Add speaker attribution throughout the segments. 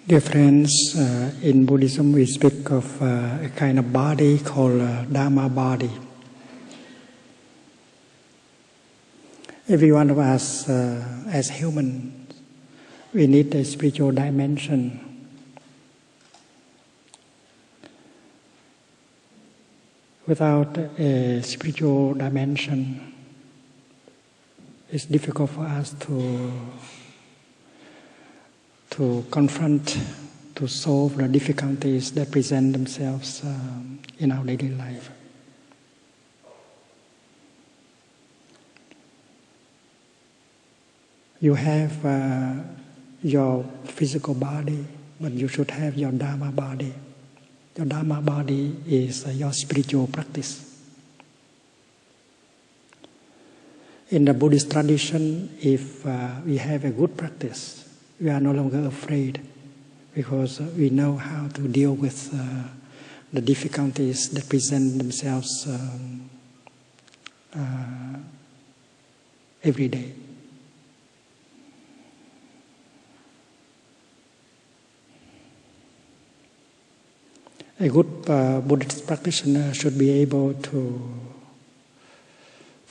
Speaker 1: Dear friends, in Buddhism we speak of a kind of body called Dharma body. Every one of us as human, we need a spiritual dimension. Without a spiritual dimension, it's difficult for us to confront, to solve the difficulties that present themselves in our daily life. You have your physical body, but you should have your Dharma body. Your Dharma body is your spiritual practice. In the Buddhist tradition, if we have a good practice, we are no longer afraid because we know how to deal with the difficulties that present themselves every day. A good Buddhist practitioner should be able to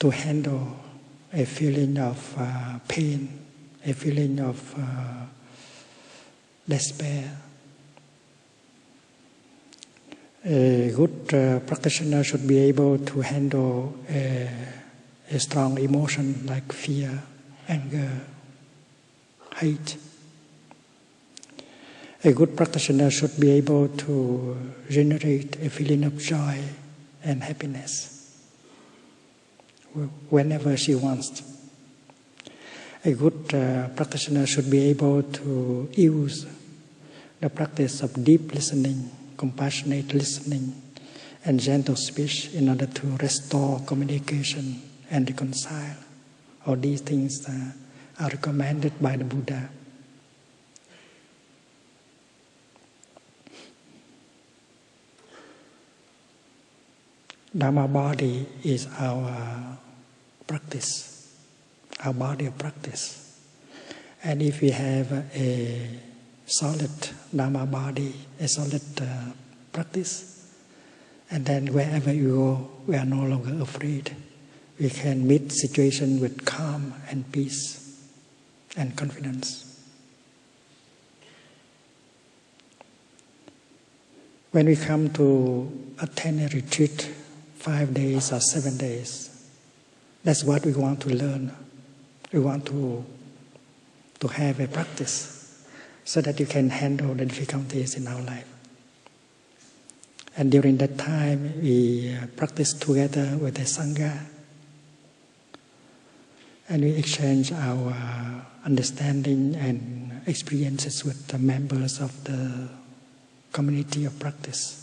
Speaker 1: handle a feeling of pain, a feeling of despair. A good practitioner should be able to handle a strong emotion like fear, anger, hate. A good practitioner should be able to generate a feeling of joy and happiness whenever she wants. A good practitioner should be able to use the practice of deep listening, compassionate listening, and gentle speech in order to restore communication and reconcile. All these things are recommended by the Buddha. Dharma body is our practice, our body of practice. And if we have a solid Dharma body, a solid practice. And then wherever you go, we are no longer afraid. We can meet situation with calm and peace and confidence. When we come to attend a retreat, 5 days or 7 days, that's what we want to learn. We want to have a practice so that you can handle the difficulties in our life. And during that time, we practice together with the Sangha. And we exchange our understanding and experiences with the members of the community of practice.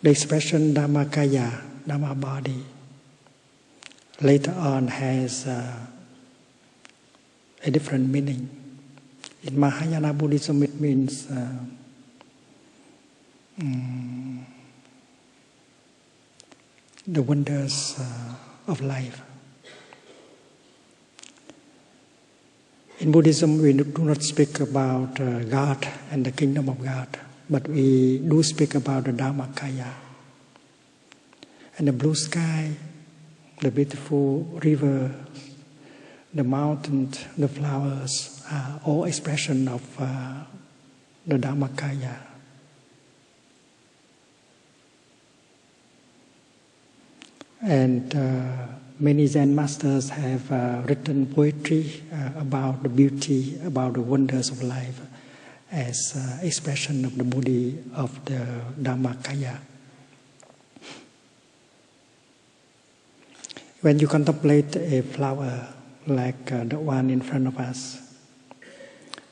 Speaker 1: The expression Dharmakaya, Dharma body, later on has a different meaning. In Mahayana Buddhism, it means the wonders of life. In Buddhism, we do not speak about God and the kingdom of God, but we do speak about the Dharmakaya. And the blue sky, the beautiful river, the mountains, the flowers are all expression of the Dharmakaya. And many Zen masters have written poetry about the beauty, about the wonders of life as expression of the Buddhi of the Dharmakaya. When you contemplate a flower like the one in front of us,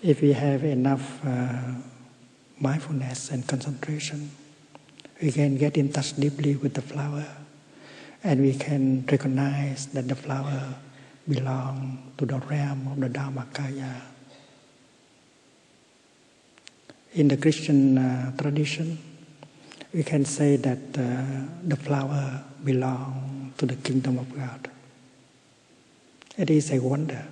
Speaker 1: if we have enough mindfulness and concentration, we can get in touch deeply with the flower. And we can recognize that the flower belongs to the realm of the Dharmakaya. In the Christian tradition, we can say that the flower belongs to the kingdom of God. It is a wonder.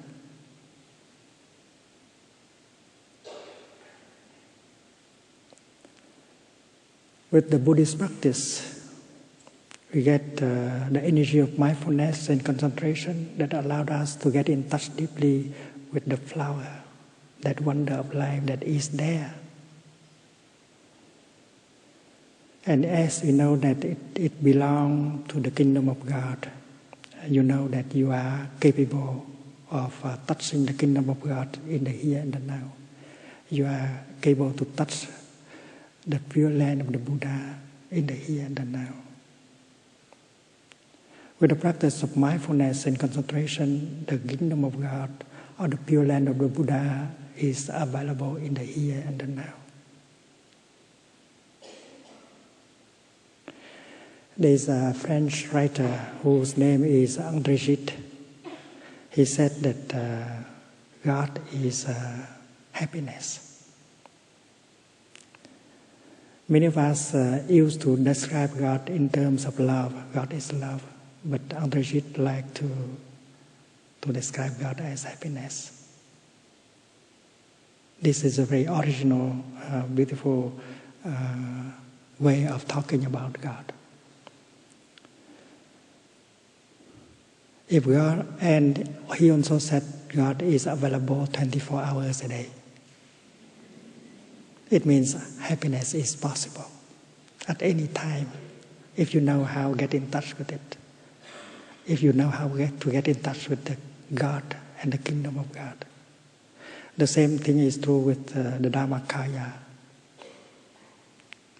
Speaker 1: With the Buddhist practice, we get the energy of mindfulness and concentration that allowed us to get in touch deeply with the flower, that wonder of life that is there. And as we know that it belongs to the kingdom of God, you know that you are capable of touching the kingdom of God in the here and the now. You are capable to touch the pure land of the Buddha in the here and the now. With the practice of mindfulness and concentration, the kingdom of God or the pure land of the Buddha is available in the here and the now. There is a French writer whose name is André Gide. He said that God is happiness. Many of us used to describe God in terms of love. God is love. But André Gide liked to describe God as happiness. This is a very original, beautiful way of talking about God. If God, and he also said God is available 24 hours a day. It means happiness is possible at any time if you know how to get in touch with it. If you know how to get in touch with the God and the kingdom of God. The same thing is true with the Dharmakaya.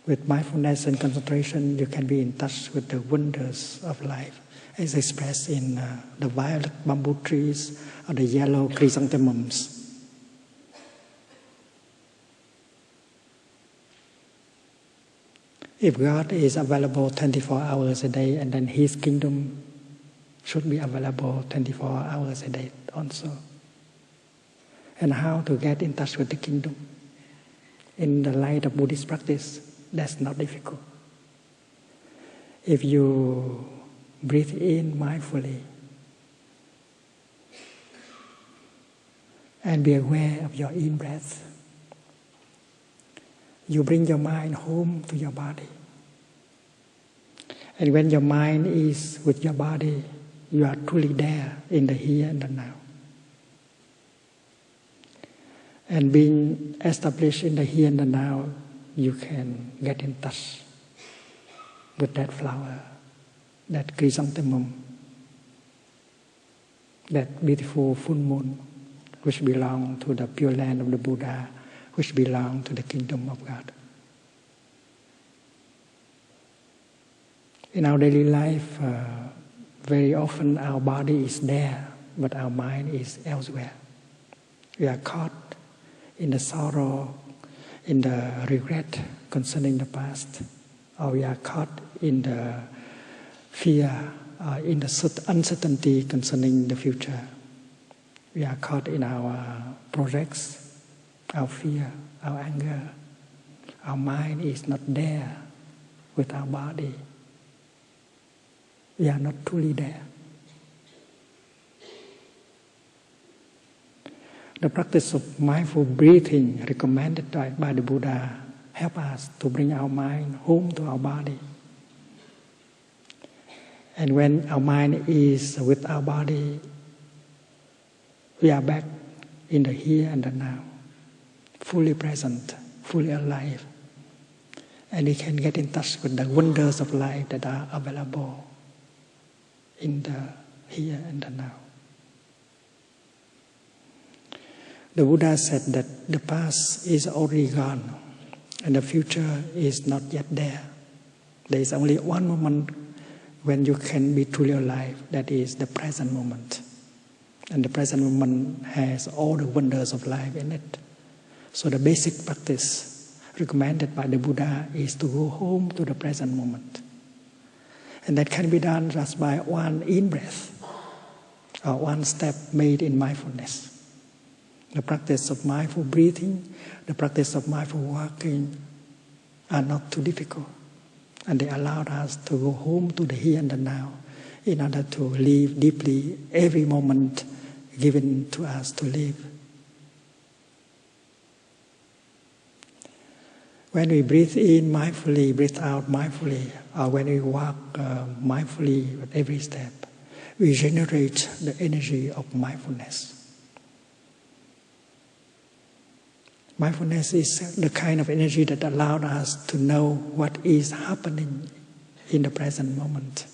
Speaker 1: With mindfulness and concentration, you can be in touch with the wonders of life, as expressed in the violet bamboo trees or the yellow chrysanthemums. If God is available 24 hours a day, and then His kingdom should be available 24 hours a day also. And how to get in touch with the kingdom? In the light of Buddhist practice, that's not difficult. If you breathe in mindfully, and be aware of your in-breath. You bring your mind home to your body. And when your mind is with your body, you are truly there in the here and the now. And being established in the here and the now, you can get in touch with that flower, that chrysanthemum, that beautiful full moon, which belongs to the pure land of the Buddha, which belongs to the kingdom of God. In our daily life, very often our body is there, but our mind is elsewhere. We are caught in the sorrow, in the regret concerning the past, or we are caught in the fear, in the uncertainty concerning the future. We are caught in our projects, our fear, our anger. Our mind is not there with our body. We are not truly there. The practice of mindful breathing recommended by the Buddha help us to bring our mind home to our body. And when our mind is with our body, we are back in the here and the now, fully present, fully alive. And we can get in touch with the wonders of life that are available in the here and the now. The Buddha said that the past is already gone and the future is not yet there. There is only one moment when you can be truly alive, that is the present moment. And the present moment has all the wonders of life in it. So the basic practice recommended by the Buddha is to go home to the present moment. And that can be done just by one in-breath or one step made in mindfulness. The practice of mindful breathing, the practice of mindful walking are not too difficult. And they allowed us to go home to the here and the now in order to live deeply every moment given to us to live. When we breathe in mindfully, breathe out mindfully, or when we walk mindfully with every step, we generate the energy of mindfulness. Mindfulness is the kind of energy that allowed us to know what is happening in the present moment.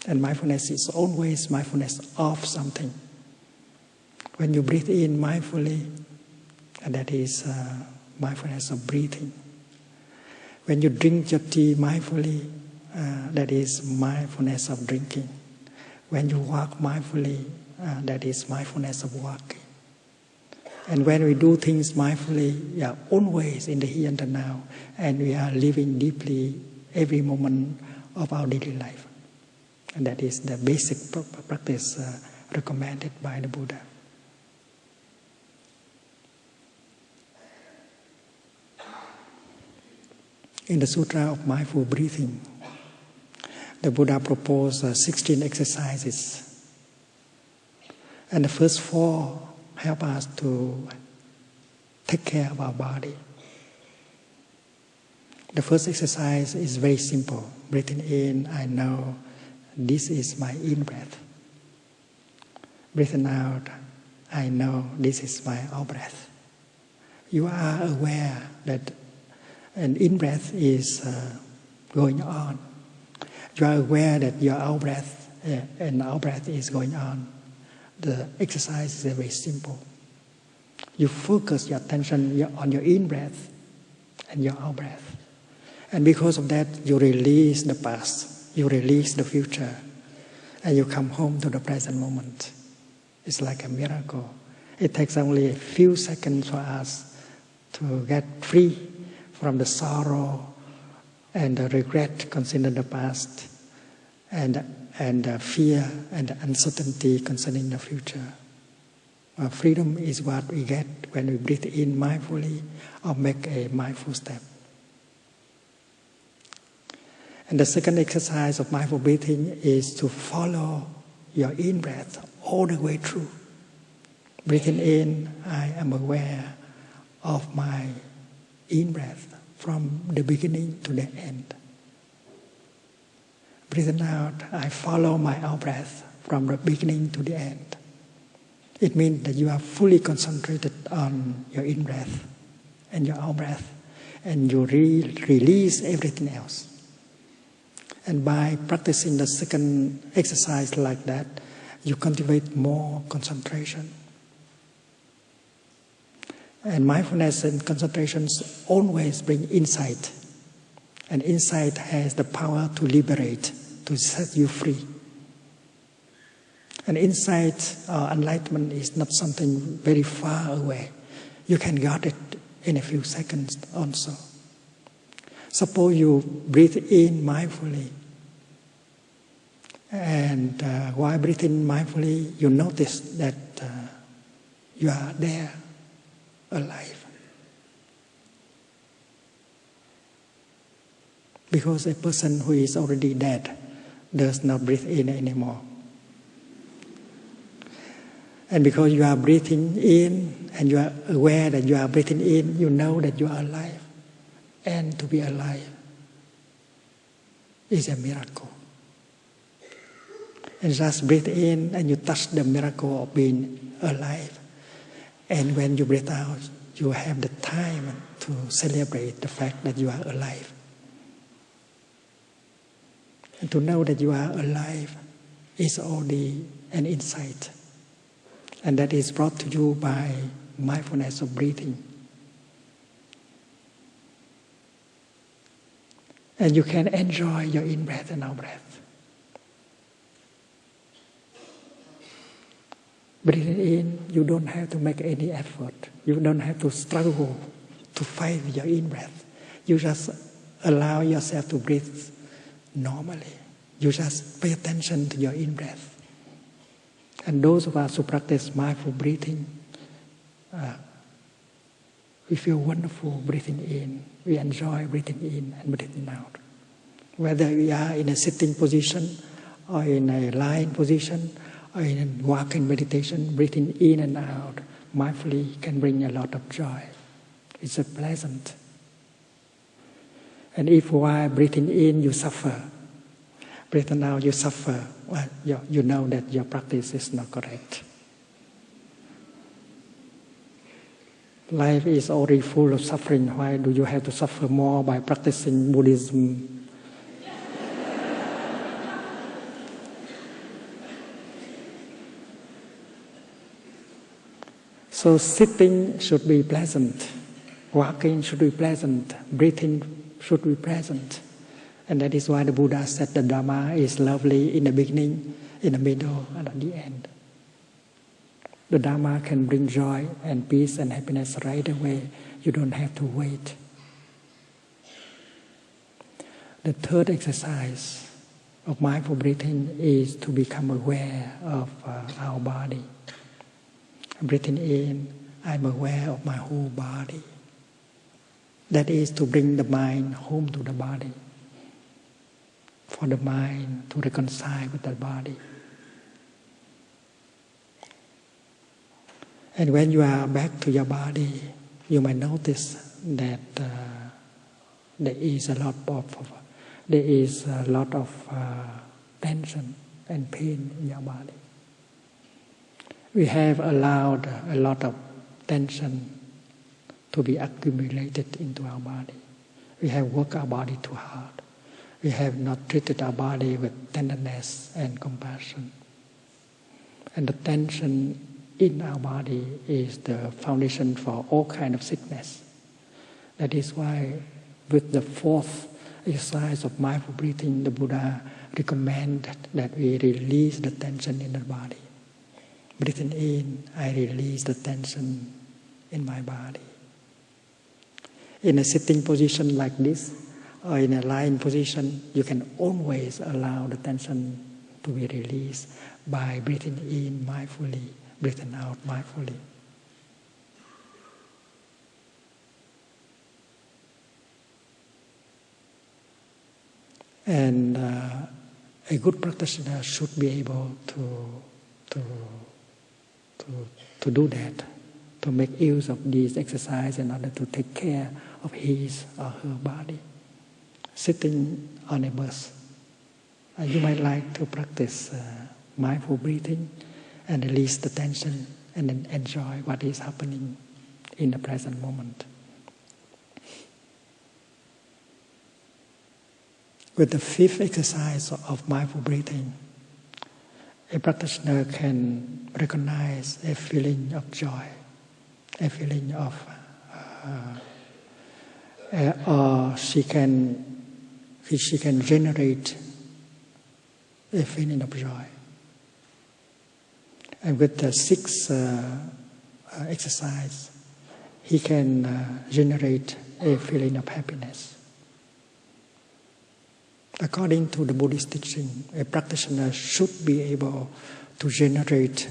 Speaker 1: And mindfulness is always mindfulness of something. When you breathe in mindfully, and that is mindfulness of breathing. When you drink your tea mindfully, that is mindfulness of drinking. When you walk mindfully, that is mindfulness of walking. And when we do things mindfully, we are always in the here and the now, and we are living deeply every moment of our daily life. And that is the basic practice recommended by the Buddha. In the Sutra of Mindful Breathing, the Buddha proposed 16 exercises. And the first 4 help us to take care of our body. The first exercise is very simple. Breathing in, I know this is my in-breath. Breathing out, I know this is my out-breath. You are aware that an in-breath is going on. You are aware that your out-breath and out-breath is going on. The exercise is very simple. You focus your attention on your in-breath and your out-breath. And because of that, you release the past, you release the future, and you come home to the present moment. It's like a miracle. It takes only a few seconds for us to get free from the sorrow and the regret concerning the past, and the fear and the uncertainty concerning the future. Freedom is what we get when we breathe in mindfully or make a mindful step. And the second exercise of mindful breathing is to follow your in-breath all the way through. Breathing in, I am aware of my in-breath from the beginning to the end. Breathing out, I follow my out-breath from the beginning to the end. It means that you are fully concentrated on your in-breath and your out-breath, and you release everything else. And by practicing the second exercise like that, you cultivate more concentration. And mindfulness and concentration always bring insight. And insight has the power to liberate, to set you free. And insight or enlightenment is not something very far away. You can get it in a few seconds also. Suppose you breathe in mindfully. And while breathing mindfully, you notice that you are there, alive. Because a person who is already dead does not breathe in anymore. And because you are breathing in and you are aware that you are breathing in, you know that you are alive. And to be alive is a miracle. And just breathe in and you touch the miracle of being alive. And when you breathe out, you have the time to celebrate the fact that you are alive. And to know that you are alive is already an insight. And that is brought to you by mindfulness of breathing. And you can enjoy your in-breath and out-breath. Breathing in, you don't have to make any effort. You don't have to struggle to fight with your in-breath. You just allow yourself to breathe normally. You just pay attention to your in-breath. And those of us who practice mindful breathing, we feel wonderful breathing in. We enjoy breathing in and breathing out. Whether we are in a sitting position or in a lying position or in a walking meditation, breathing in and out mindfully can bring a lot of joy. It's a pleasant. And if while breathing in you suffer, breathing out you suffer, well, you know that your practice is not correct. Life is already full of suffering. Why do you have to suffer more by practicing Buddhism? So sitting should be pleasant. Walking should be pleasant. Breathing should be pleasant. And that is why the Buddha said the Dharma is lovely in the beginning, in the middle, and at the end. The Dharma can bring joy and peace and happiness right away. You don't have to wait. The third exercise of mindful breathing is to become aware of our body. Breathing in, I'm aware of my whole body. That is to bring the mind home to the body. For the mind to reconcile with the body. And when you are back to your body, you might notice that there is a lot of tension and pain in your body. We have allowed a lot of tension to be accumulated into our body. We have worked our body too hard. We have not treated our body with tenderness and compassion. And the tension in our body is the foundation for all kinds of sickness. That is why with the fourth exercise of mindful breathing, the Buddha recommended that we release the tension in the body. Breathing in, I release the tension in my body. In a sitting position like this, or in a lying position, you can always allow the tension to be released by breathing in mindfully, breathing out mindfully. And a good practitioner should be able to to do that, to make use of these exercises in order to take care of his or her body. Sitting on a bus, you might like to practice mindful breathing and release the tension and then enjoy what is happening in the present moment. With the fifth exercise of mindful breathing, a practitioner can recognize a feeling of joy, a feeling of, or she can generate a feeling of joy. And with the sixth exercise, he can generate a feeling of happiness. According to the Buddhist teaching, a practitioner should be able to generate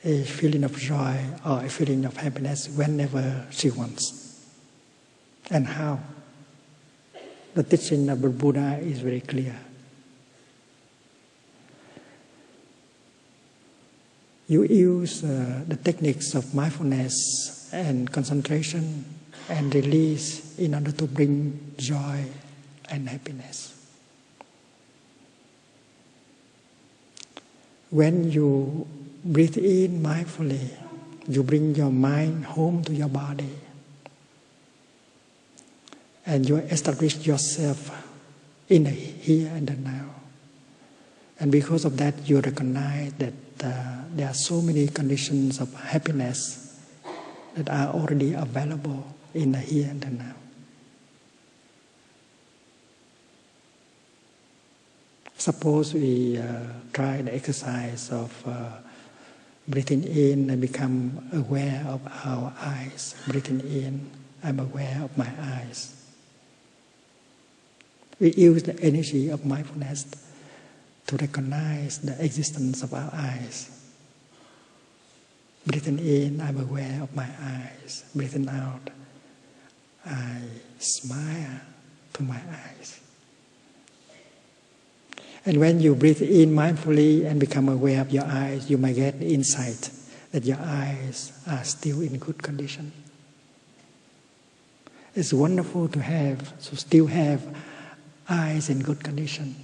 Speaker 1: a feeling of joy or a feeling of happiness whenever she wants. And how? The teaching of the Buddha is very clear. You use the techniques of mindfulness and concentration and release in order to bring joy and happiness. When you breathe in mindfully, you bring your mind home to your body, and you establish yourself in the here and the now. And because of that, you recognize that there are so many conditions of happiness that are already available in the here and the now. Suppose we try the exercise of breathing in and become aware of our eyes. Breathing in, I'm aware of my eyes. We use the energy of mindfulness to recognize the existence of our eyes. Breathing in, I'm aware of my eyes. Breathing out, I smile to my eyes. And when you breathe in mindfully and become aware of your eyes, you might get insight that your eyes are still in good condition. It's wonderful to still have eyes in good condition.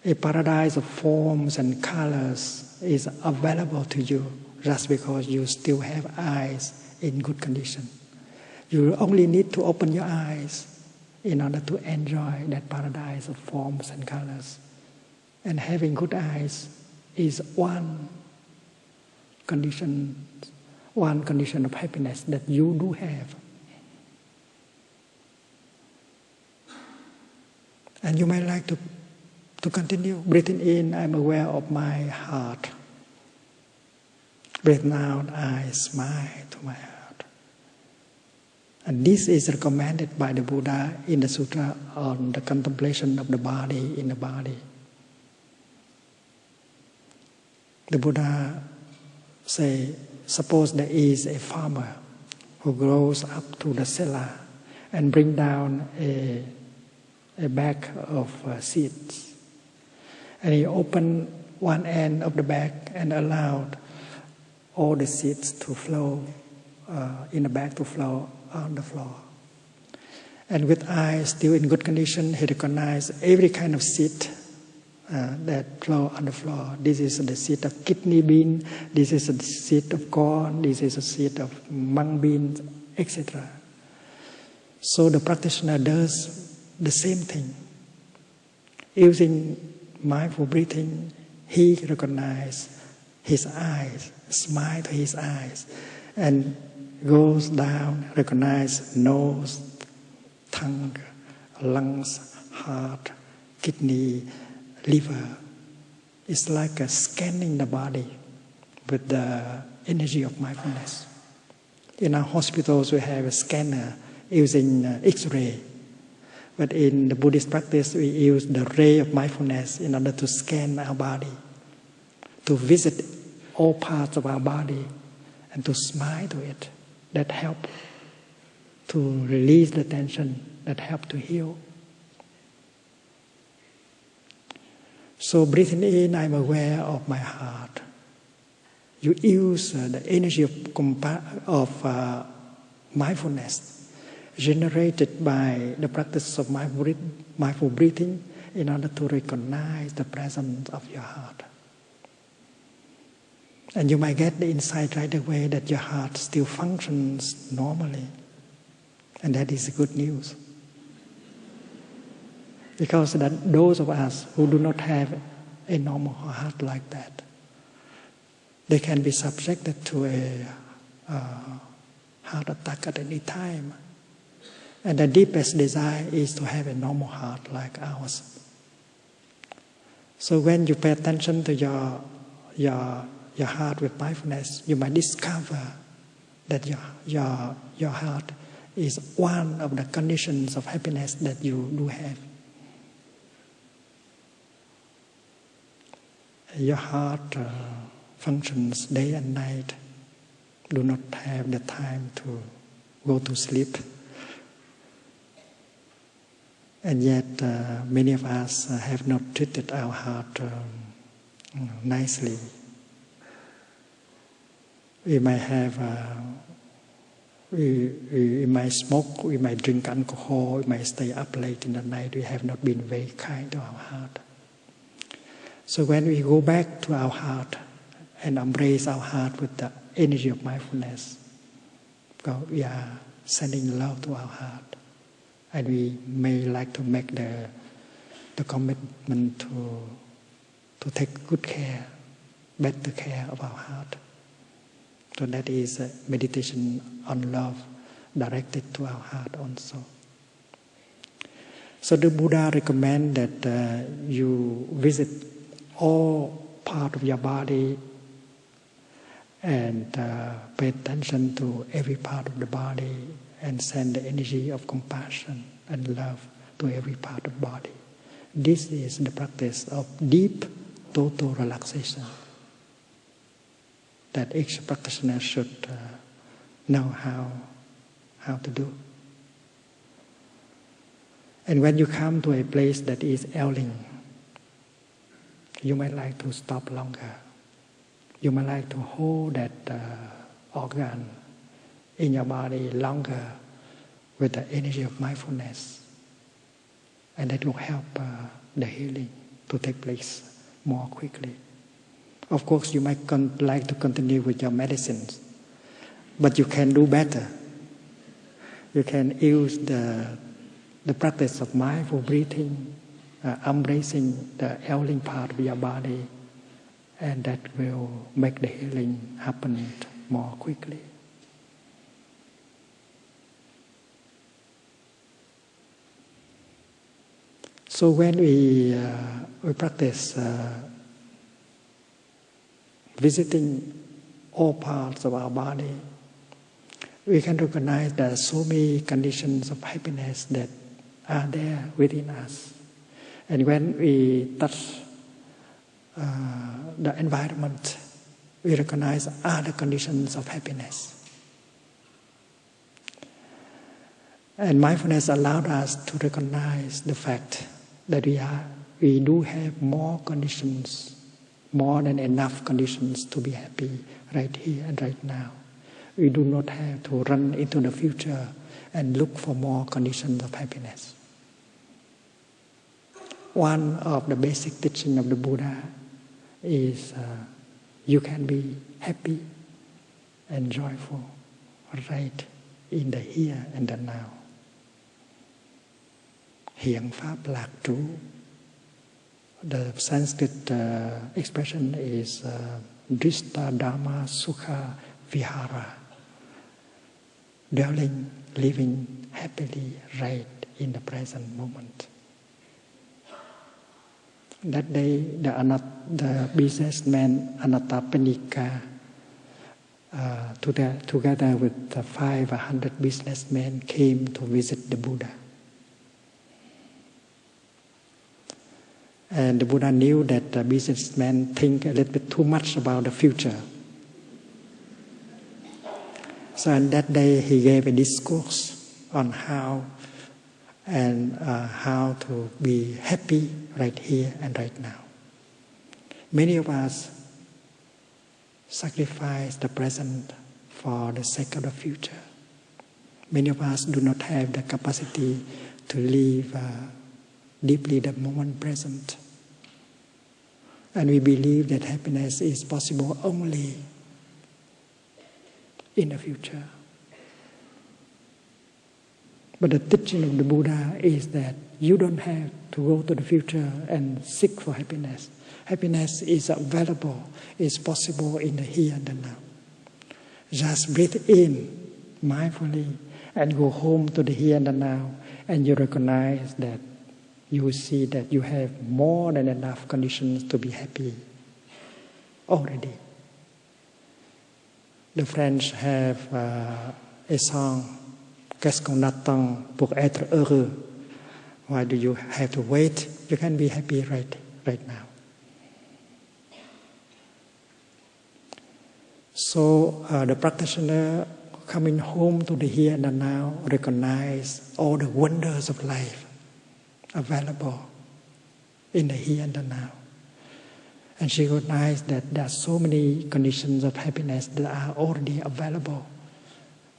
Speaker 1: A paradise of forms and colors is available to you just because you still have eyes in good condition. You only need to open your eyes in order to enjoy that paradise of forms and colors. And having good eyes is one condition of happiness that you do have. And you might like to continue. Breathing in, I'm aware of my heart. Breathing out, I smile to my heart. And this is recommended by the Buddha in the Sutra on the contemplation of the body in the body. The Buddha say, suppose there is a farmer who goes up to the cellar and bring down a bag of seeds. And he opened one end of the bag and allowed all the seeds to flow in the bag to flow on the floor. And with eyes still in good condition, he recognized every kind of seed that flow on the floor. This is the seed of kidney bean, this is the seed of corn, this is a seed of mung beans, etc. So the practitioner does the same thing. Using mindful breathing, he recognizes his eyes, smile to his eyes, and goes down, recognize nose, tongue, lungs, heart, kidney, liver. It's like scanning the body with the energy of mindfulness. In our hospitals, we have a scanner using X-ray. But in the Buddhist practice, we use the ray of mindfulness in order to scan our body, to visit all parts of our body, and to smile to it. That help to release the tension, that help to heal. So breathing in, I'm aware of my heart. You use the energy of mindfulness generated by the practice of mindful breathing in order to recognize the presence of your heart. And you might get the insight right away that your heart still functions normally. And that is good news. Because that those of us who do not have a normal heart like that, they can be subjected to a heart attack at any time. And the deepest desire is to have a normal heart like ours. So when you pay attention to your heart with mindfulness, you might discover that your heart is one of the conditions of happiness that you do have. Your heart functions day and night, do not have the time to go to sleep. And yet many of us have not treated our heart nicely. We might have, we might smoke, we might drink alcohol, we might stay up late in the night. We have not been very kind to our heart. So when we go back to our heart and embrace our heart with the energy of mindfulness, because we are sending love to our heart, and we may like to make the commitment to take good care, better care of our heart. So that is a meditation on love directed to our heart also. So the Buddha recommends that you visit all part of your body and pay attention to every part of the body and send the energy of compassion and love to every part of the body. This is the practice of deep, total relaxation that each practitioner should know how to do. And when you come to a place that is ailing, you might like to stop longer. You might like to hold that organ in your body longer with the energy of mindfulness. And that will help the healing to take place more quickly. Of course, you might like to continue with your medicines, but you can do better. You can use the practice of mindful breathing, embracing the ailing part of your body, and that will make the healing happen more quickly. So when we practice visiting all parts of our body, we can recognize there are so many conditions of happiness that are there within us. And when we touch the environment, we recognize other conditions of happiness. And mindfulness allowed us to recognize the fact that we do have more conditions, more than enough conditions to be happy right here and right now. We do not have to run into the future and look for more conditions of happiness. One of the basic teachings of the Buddha is you can be happy and joyful right in the here and the now. Hiện Pháp lạc trú. The Sanskrit expression is Drishta Dharma Sukha Vihara. Dwelling, living happily right in the present moment. That day, the businessman Anattapanika, together with 500 businessmen, came to visit the Buddha. And the Buddha knew that the businessmen think a little bit too much about the future. So on that day, he gave a discourse on how to be happy right here and right now. Many of us sacrifice the present for the sake of the future. Many of us do not have the capacity to live deeply the moment present. And we believe that happiness is possible only in the future. But the teaching of the Buddha is that you don't have to go to the future and seek for happiness. Happiness is available, is possible in the here and the now. Just breathe in mindfully and go home to the here and the now, and you recognize that you will see that you have more than enough conditions to be happy already. The French have a song, Qu'est-ce qu'on attend pour être heureux? Why do you have to wait? You can be happy right now. So the practitioner coming home to the here and the now recognize all the wonders of life available in the here and the now. And she recognized that there are so many conditions of happiness that are already available.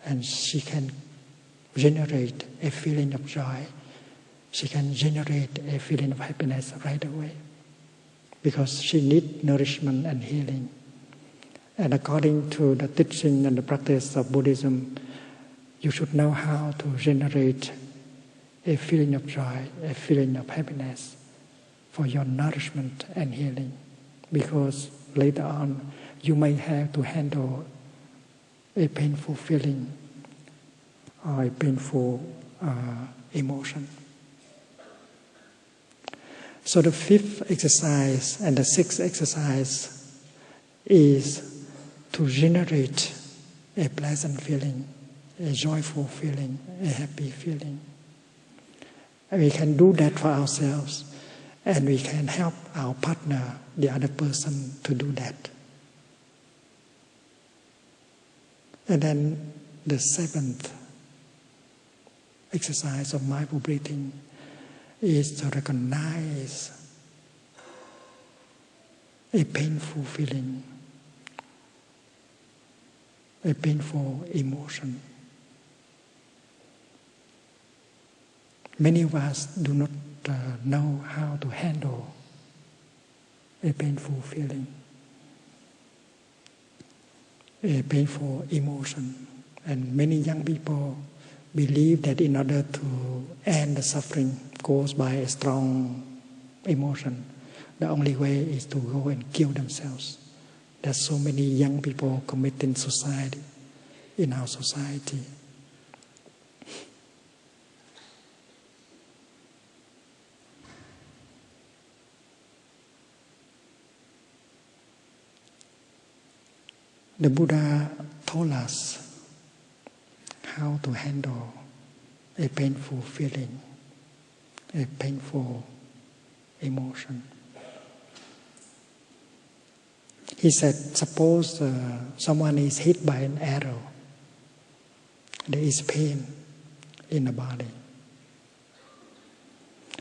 Speaker 1: And she can generate a feeling of joy. She can generate a feeling of happiness right away. Because she needs nourishment and healing. And according to the teaching and the practice of Buddhism, you should know how to generate a feeling of joy, a feeling of happiness for your nourishment and healing. Because later on, you may have to handle a painful feeling or a painful emotion. So the fifth exercise and the sixth exercise is to generate a pleasant feeling, a joyful feeling, a happy feeling. And we can do that for ourselves, and we can help our partner, the other person, to do that. And then the seventh exercise of mindful breathing is to recognize a painful feeling, a painful emotion. Many of us do not know how to handle a painful feeling, a painful emotion. And many young people believe that in order to end the suffering caused by a strong emotion, the only way is to go and kill themselves. There's so many young people committing suicide in our society. The Buddha told us how to handle a painful feeling, a painful emotion. He said, suppose someone is hit by an arrow. There is pain in the body.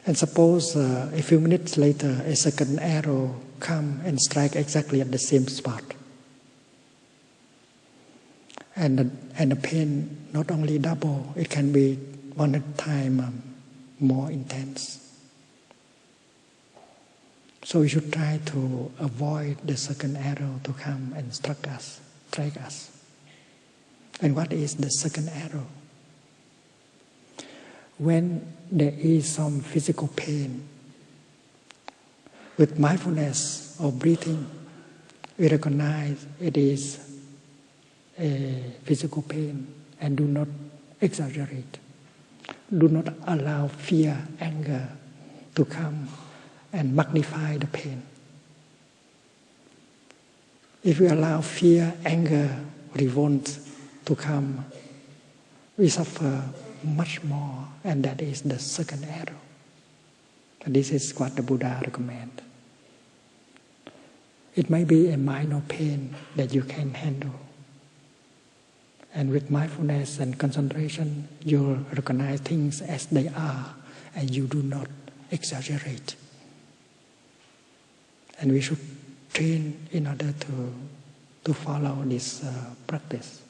Speaker 1: And suppose a few minutes later, a second arrow come and strike exactly at the same spot. And the pain not only double, it can be 100 times more intense. So we should try to avoid the second arrow to come and strike us. And what is the second arrow? When there is some physical pain, with mindfulness or breathing, we recognize it is a physical pain and do not exaggerate. Do not allow fear, anger to come and magnify the pain. If we allow fear, anger, revolt to come, we suffer much more, and that is the second arrow. And this is what the Buddha recommends. It may be a minor pain that you can handle. And with mindfulness and concentration, you recognize things as they are, and you do not exaggerate. And we should train in order to to follow this practice.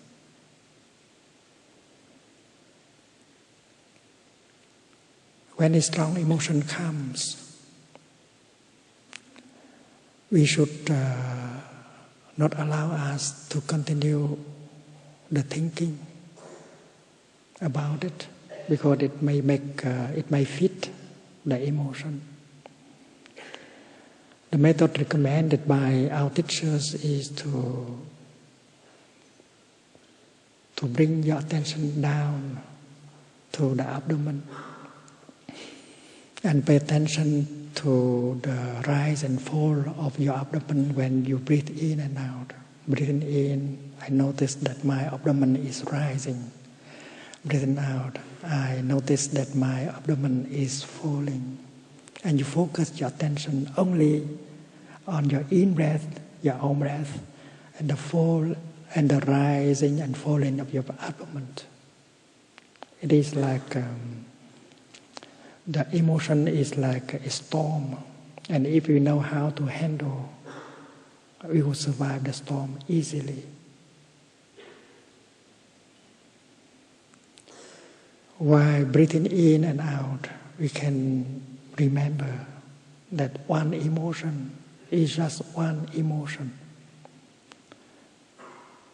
Speaker 1: When a strong emotion comes, we should not allow us to continue the thinking about it, because it may fit the emotion. The method recommended by our teachers is to bring your attention down to the abdomen and pay attention to the rise and fall of your abdomen when you breathe in and out. Breathing in, I notice that my abdomen is rising. Breathing out, I notice that my abdomen is falling. And you focus your attention only on your in-breath, your own breath, and the fall and the rising and falling of your abdomen. It is like the emotion is like a storm, and if we know how to handle, we will survive the storm easily. While breathing in and out, we can remember that one emotion is just one emotion.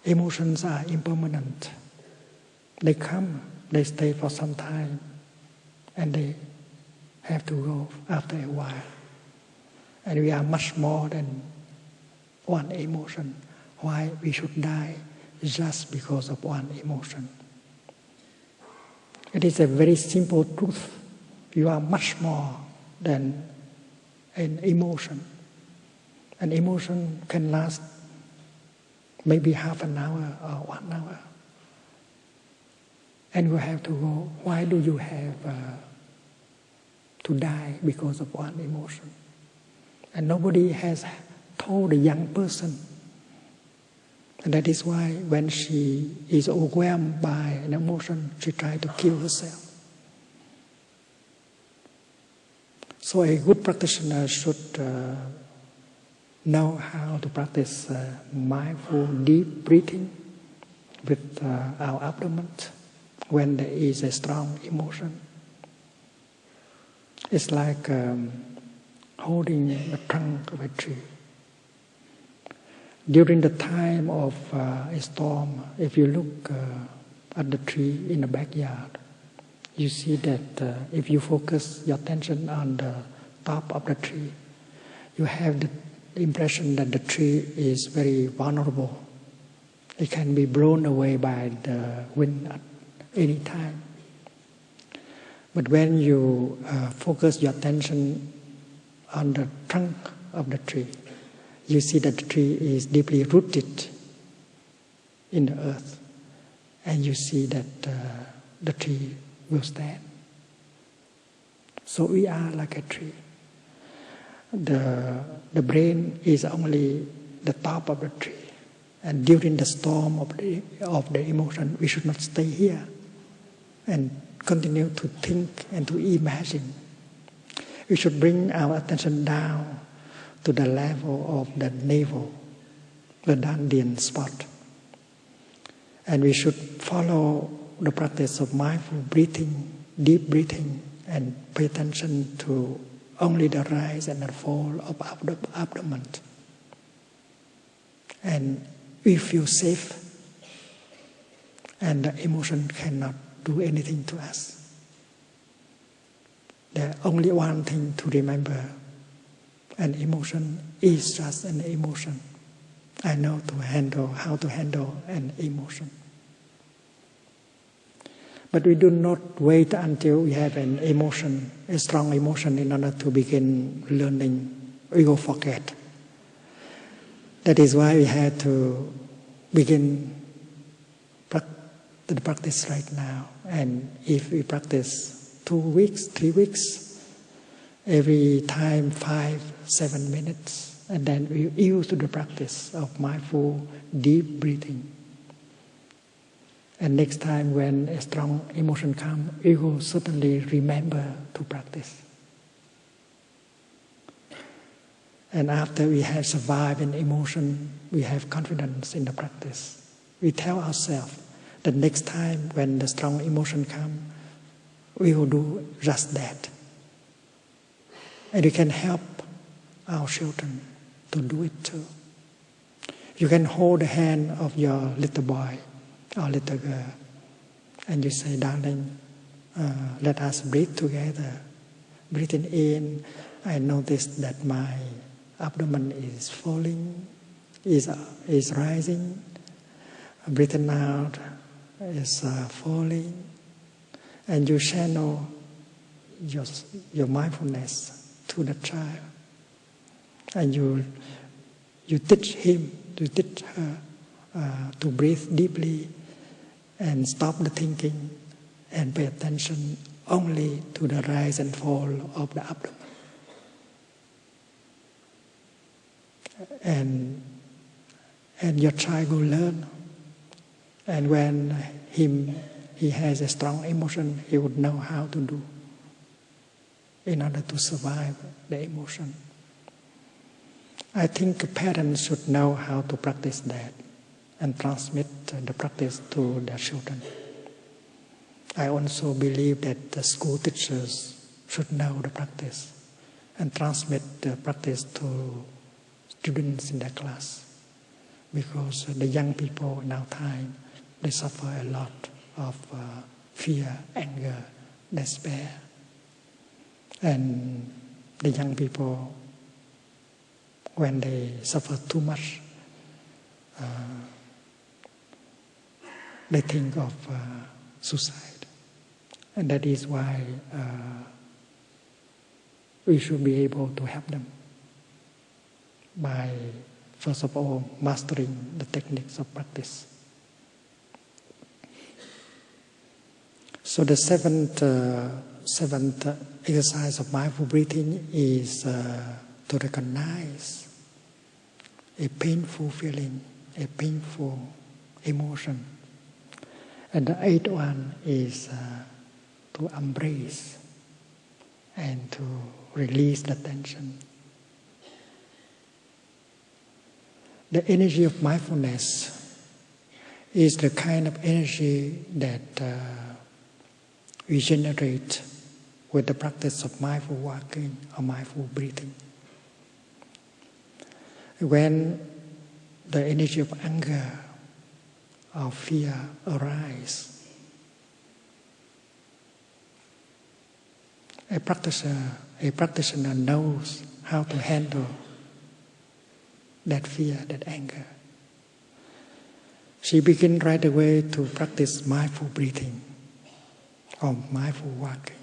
Speaker 1: Emotions are impermanent. They come, they stay for some time, and they have to go after a while. And we are much more than one emotion. Why we should die just because of one emotion? It is a very simple truth. You are much more than an emotion. An emotion can last maybe half an hour or 1 hour. And you have to go, why do you have to die because of one emotion? And nobody has told a young person. And that is why when she is overwhelmed by an emotion, she tries to kill herself. So a good practitioner should know how to practice mindful deep breathing with our abdomen when there is a strong emotion. It's like holding the trunk of a tree. During the time of a storm, if you look at the tree in the backyard, you see that if you focus your attention on the top of the tree, you have the impression that the tree is very vulnerable. It can be blown away by the wind at any time. But when you focus your attention on the trunk of the tree, you see that the tree is deeply rooted in the earth, and you see that the tree will stand. So we are like a tree. The brain is only the top of the tree, and during the storm of the emotion, we should not stay here and continue to think and to imagine. We should bring our attention down to the level of the navel, the Dandian spot. And we should follow the practice of mindful breathing, deep breathing, and pay attention to only the rise and the fall of the abdomen. And we feel safe, and the emotion cannot do anything to us. There's only one thing to remember: an emotion is just an emotion. I know how to handle an emotion. But we do not wait until we have an emotion, a strong emotion, in order to begin learning. We will forget. That is why we had to begin the practice right now. And if we practice 2 weeks, 3 weeks, every time 5-7 minutes, and then we use to the practice of mindful deep breathing. And next time when a strong emotion comes, we will certainly remember to practice. And after we have survived an emotion, we have confidence in the practice. We tell ourselves that next time when the strong emotion comes, we will do just that. And you can help our children to do it too. You can hold the hand of your little boy or little girl and you say, darling, let us breathe together. Breathing in, I notice that my abdomen is falling, is rising. Breathing out is falling. And you channel your mindfulness to the child. And you teach him, to teach her to breathe deeply and stop the thinking and pay attention only to the rise and fall of the abdomen. And your child will learn. And when he has a strong emotion, he would know how to do in order to survive the emotion. I think parents should know how to practice that and transmit the practice to their children. I also believe that the school teachers should know the practice and transmit the practice to students in their class. Because the young people in our time, they suffer a lot of fear, anger, despair. And the young people, when they suffer too much, they think of suicide. And that is why we should be able to help them by, first of all, mastering the techniques of practice. So the seventh exercise of mindful breathing is to recognize a painful feeling, a painful emotion. And the eighth one is to embrace and to release the tension. The energy of mindfulness is the kind of energy that we generate with the practice of mindful walking or mindful breathing. When the energy of anger or fear arises, a practitioner knows how to handle that fear, that anger. She begins right away to practice mindful breathing or mindful walking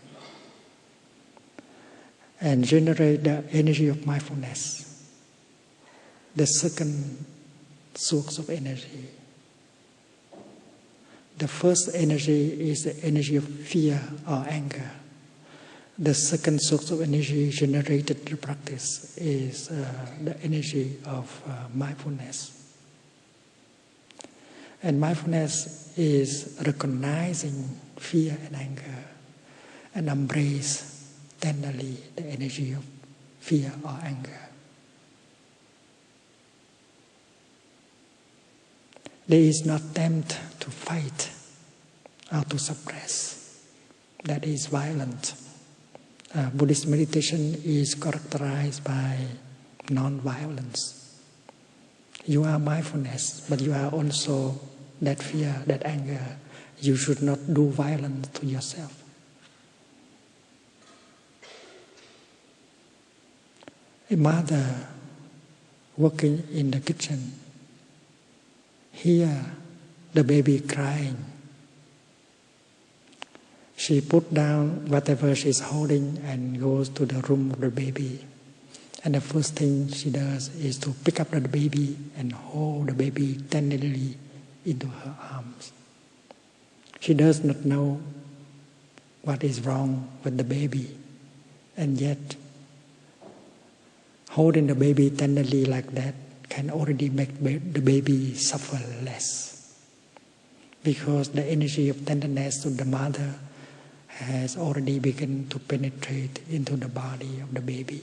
Speaker 1: and generate the energy of mindfulness, the second source of energy. The first energy is the energy of fear or anger. The second source of energy generated through practice is the energy of mindfulness. And mindfulness is recognizing fear and anger and embrace tenderly the energy of fear or anger. There is no attempt to fight or to suppress. That is violent. Buddhist meditation is characterized by non-violence. You are mindfulness, but you are also that fear, that anger. You should not do violence to yourself. A mother working in the kitchen, hear the baby crying. She put down whatever she's holding and goes to the room of the baby. And the first thing she does is to pick up the baby and hold the baby tenderly into her arms. She does not know what is wrong with the baby, and yet holding the baby tenderly like that can already make the baby suffer less, because the energy of tenderness of the mother has already begun to penetrate into the body of the baby.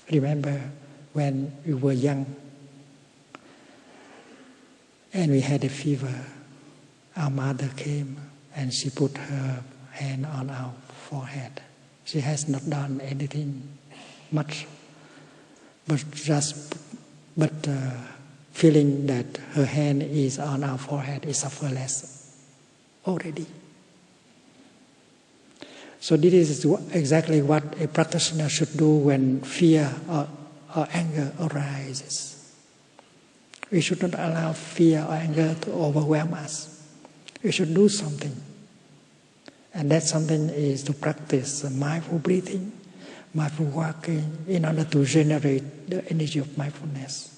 Speaker 1: Remember when we were young and we had a fever, our mother came and she put her hand on our forehead. She has not done anything much, but feeling that her hand is on our forehead is suffer less already. So this is exactly what a practitioner should do when fear or anger arises. We should not allow fear or anger to overwhelm us. We should do something. And that something is to practice mindful breathing, mindful walking, in order to generate the energy of mindfulness.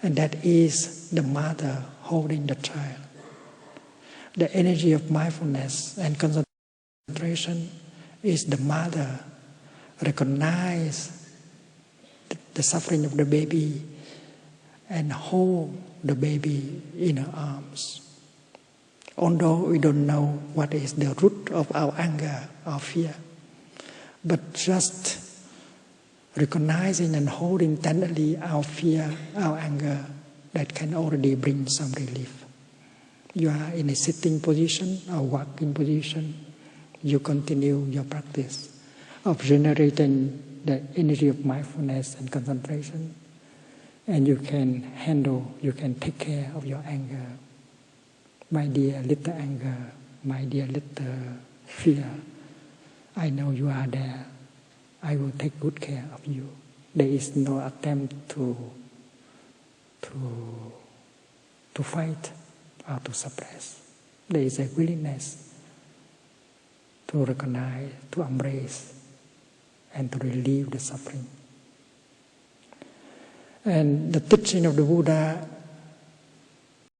Speaker 1: And that is the mother holding the child. The energy of mindfulness and concentration is the mother recognize the suffering of the baby and hold the baby in her arms. Although we don't know what is the root of our anger or fear, but just recognizing and holding tenderly our fear, our anger, that can already bring some relief. You are in a sitting position or walking position, you continue your practice of generating the energy of mindfulness and concentration, and you can handle, you can take care of your anger. My dear little anger, my dear little fear, I know you are there. I will take good care of you. There is no attempt to fight or to suppress. There is a willingness to recognize, to embrace, and to relieve the suffering. And the teaching of the Buddha